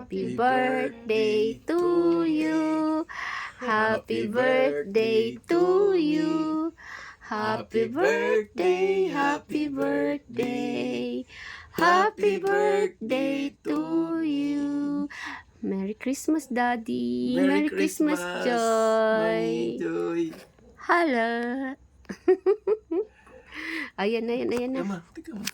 Happy birthday to you. Happy birthday to you. Happy birthday, happy birthday. Happy birthday to you. Merry Christmas, Daddy. Merry Christmas, Joy. Mami Joy. Hala. Ayan na. Tika mo.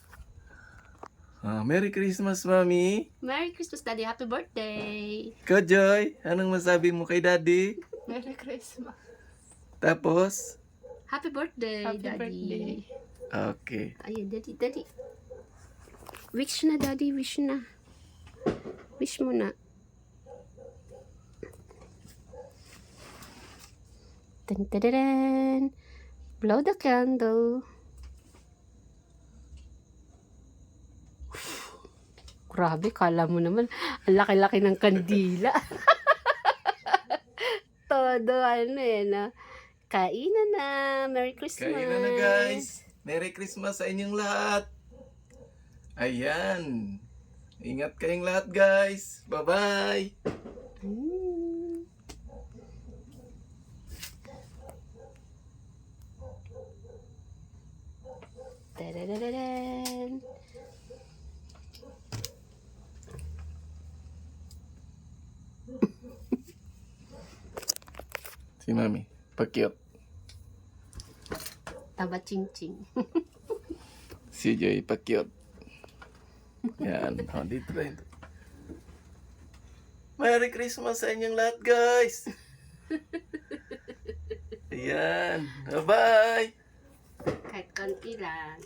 Merry Christmas, Mami. Merry Christmas, Daddy. Happy birthday. Ikaw, Joy, anong masabi mo kay Daddy? Merry Christmas. Tapos? Happy birthday, Happy Daddy. birthday. Okay. Ayan, Daddy. Wish na, Daddy. Wish na. Wish mo na. Tan. Blow the candle. Grabe, kala mo naman, ang laki-laki ng kandila. Todo, na. Kainan na. Merry Christmas. Kainan na, guys. Merry Christmas sa inyong lahat. Ayan. Ingat kayong lahat, guys. Bye-bye. Mm. Tadadadadan. Si Mami, pa-cute. Taba ching-ching. Si Joy, pa-cute. Yan. Dito na ito. Merry Christmas sa inyong lahat, guys. Ayan. Bye-bye. Kahit konti lang.